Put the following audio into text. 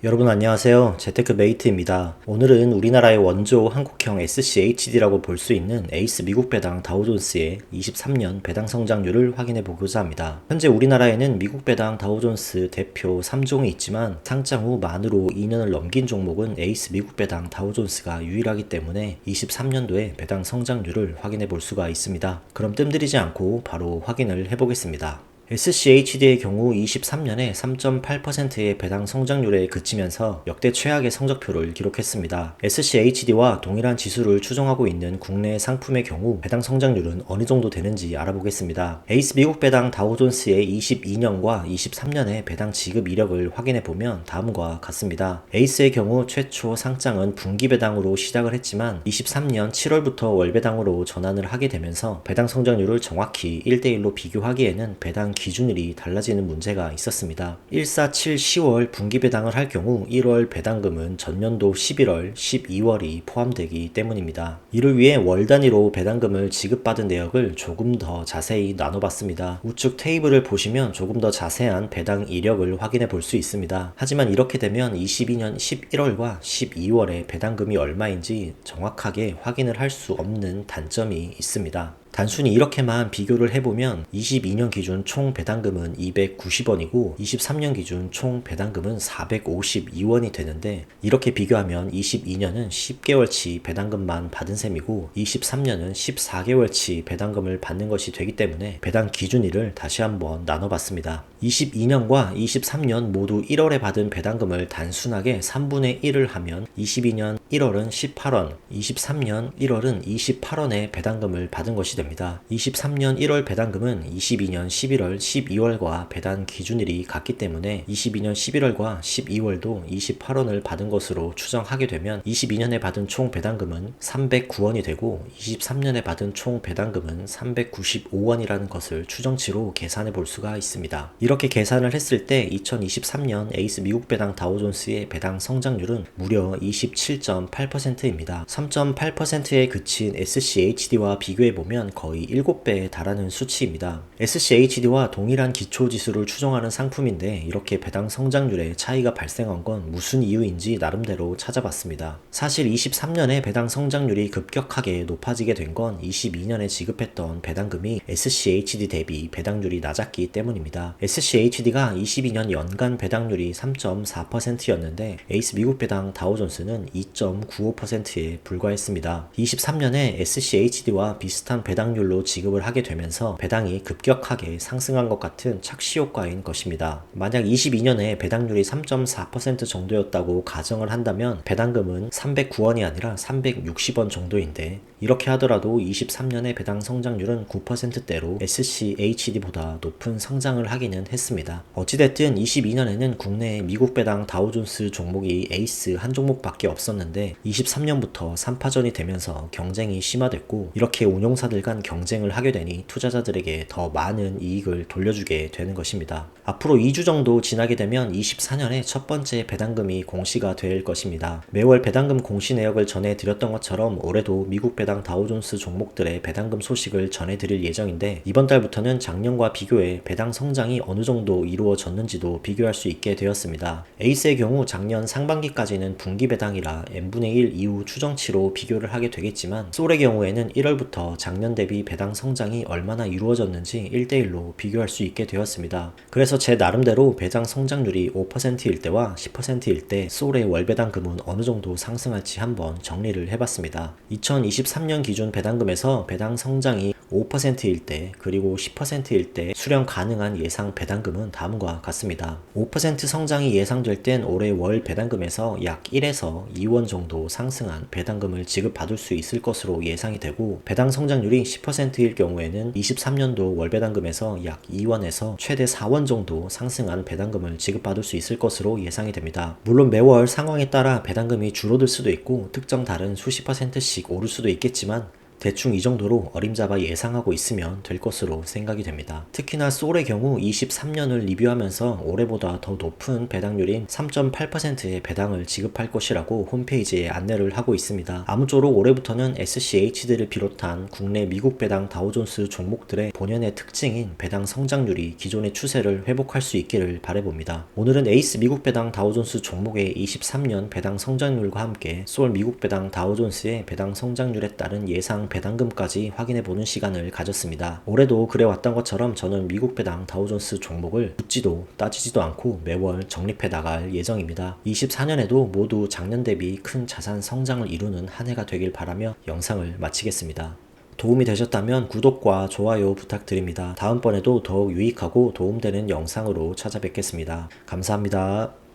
여러분 안녕하세요. 재테크메이트입니다. 오늘은 우리나라의 원조 한국형 SCHD라고 볼 수 있는 에이스 미국 배당 다우존스의 23년 배당 성장률을 확인해 보고자 합니다. 현재 우리나라에는 미국 배당 다우존스 대표 3종이 있지만 상장 후 만으로 2년을 넘긴 종목은 에이스 미국 배당 다우존스가 유일하기 때문에 23년도에 배당 성장률을 확인해 볼 수가 있습니다. 그럼 뜸들이지 않고 바로 확인을 해 보겠습니다. SCHD의 경우 23년에 3.8%의 배당 성장률에 그치면서 역대 최악의 성적표를 기록했습니다. SCHD와 동일한 지수를 추정하고 있는 국내 상품의 경우 배당 성장률은 어느 정도 되는지 알아보겠습니다. 에이스 미국 배당 다우존스의 22년과 23년의 배당 지급 이력을 확인해 보면 다음과 같습니다. 에이스의 경우 최초 상장은 분기 배당으로 시작을 했지만 23년 7월부터 월 배당으로 전환을 하게 되면서 배당 성장률을 정확히 1대1로 비교하기에는 배당 기준일이 달라지는 문제가 있었습니다. 147 10월 분기 배당을 할 경우 1월 배당금은 전년도 11월, 12월이 포함되기 때문입니다. 이를 위해 월 단위로 배당금을 지급받은 내역을 조금 더 자세히 나눠봤습니다. 우측 테이블을 보시면 조금 더 자세한 배당 이력을 확인해 볼 수 있습니다. 하지만 이렇게 되면 22년 11월과 12월에 배당금이 얼마인지 정확하게 확인을 할 수 없는 단점이 있습니다. 단순히 이렇게만 비교를 해보면 22년 기준 총 배당금은 290원이고 23년 기준 총 배당금은 452원이 되는데 이렇게 비교하면 22년은 10개월치 배당금만 받은 셈이고 23년은 14개월치 배당금을 받는 것이 되기 때문에 배당 기준일을 다시 한번 나눠봤습니다. 22년과 23년 모두 1월에 받은 배당금을 단순하게 3분의 1을 하면 22년 1월은 18원, 23년 1월은 28원의 배당금을 받은 것이 됩니다. 23년 1월 배당금은 22년 11월, 12월과 배당 기준일이 같기 때문에 22년 11월과 12월도 28원을 받은 것으로 추정하게 되면 22년에 받은 총 배당금은 309원이 되고 23년에 받은 총 배당금은 395원이라는 것을 추정치로 계산해 볼 수가 있습니다. 이렇게 계산을 했을 때 2023년 에이스 미국 배당 다우존스의 배당 성장률은 무려 27.8%입니다. 3.8%에 그친 SCHD와 비교해보면 거의 7배에 달하는 수치입니다. SCHD와 동일한 기초지수를 추정하는 상품인데 이렇게 배당 성장률에 차이가 발생한 건 무슨 이유인지 나름대로 찾아봤습니다. 사실 23년에 배당 성장률이 급격하게 높아지게 된 건 22년에 지급했던 배당금이 SCHD 대비 배당률이 낮았기 때문입니다. SCHD가 22년 연간 배당률이 3.4%였는데 에이스 미국 배당 다우존스는 2.95%에 불과했습니다. 23년에 SCHD와 비슷한 배당률로 지급을 하게 되면서 배당이 급격하게 상승한 것 같은 착시 효과인 것입니다. 만약 22년에 배당률이 3.4% 정도였다고 가정을 한다면 배당금은 309원이 아니라 360원 정도인데 이렇게 하더라도 23년의 배당 성장률은 9%대로 SCHD보다 높은 성장을 하기는 했습니다. 어찌됐든 22년에는 국내에 미국 배당 다우존스 종목이 에이스 한 종목밖에 없었는데 23년부터 3파전이 되면서 경쟁이 심화됐고 이렇게 운용사들 간 경쟁을 하게 되니 투자자들에게 더 많은 이익을 돌려주게 되는 것입니다. 앞으로 2주 정도 지나게 되면 24년에 첫 번째 배당금이 공시가 될 것입니다. 매월 배당금 공시 내역을 전해드렸던 것처럼 올해도 미국 배당 다우존스 종목들의 배당금 소식을 전해드릴 예정인데 이번 달부터는 작년과 비교해 배당 성장이 어느 정도 이루어졌는지도 비교할 수 있게 되었습니다. 에이스의 경우 작년 상반기까지는 분기 배당이라 n분의 1 이후 추정치로 비교를 하게 되겠지만 솔의 경우에는 1월부터 작년 대비 배당 성장이 얼마나 이루어졌는지 1대1로 비교할 수 있게 되었습니다. 그래서 제 나름대로 배당 성장률이 5%일 때와 10%일 때 솔의 월 배당금은 어느 정도 상승할지 한번 정리를 해봤습니다. 2023년 기준 배당금에서 배당 성장이 5%일 때 그리고 10%일 때 수령 가능한 예상 배당금은 다음과 같습니다. 5% 성장이 예상될 땐 올해 월 배당금에서 약 1에서 2원 정도 상승한 배당금을 지급받을 수 있을 것으로 예상이 되고 배당 성장률이 10%일 경우에는 23년도 월 배당금에서 약 2원에서 최대 4원 정도 상승한 배당금을 지급받을 수 있을 것으로 예상이 됩니다. 물론 매월 상황에 따라 배당금이 줄어들 수도 있고 특정 달은 수십 %씩 오를 수도 있겠지만 대충 이 정도로 어림잡아 예상하고 있으면 될 것으로 생각이 됩니다. 특히나 솔의 경우 23년을 리뷰하면서 올해보다 더 높은 배당률인 3.8%의 배당을 지급할 것이라고 홈페이지에 안내를 하고 있습니다. 아무쪼록 올해부터는 SCHD를 비롯한 국내 미국 배당 다우존스 종목들의 본연의 특징인 배당 성장률이 기존의 추세를 회복할 수 있기를 바라봅니다. 오늘은 에이스 미국 배당 다우존스 종목의 23년 배당 성장률과 함께 솔 미국 배당 다우존스의 배당 성장률에 따른 예상 배당금까지 확인해보는 시간을 가졌습니다. 올해도 그래왔던 것처럼 저는 미국 배당 다우존스 종목을 묻지도 따지지도 않고 매월 적립해 나갈 예정입니다. 24년에도 모두 작년 대비 큰 자산 성장을 이루는 한 해가 되길 바라며 영상을 마치겠습니다. 도움이 되셨다면 구독과 좋아요 부탁드립니다. 다음번에도 더욱 유익하고 도움되는 영상으로 찾아뵙겠습니다. 감사합니다.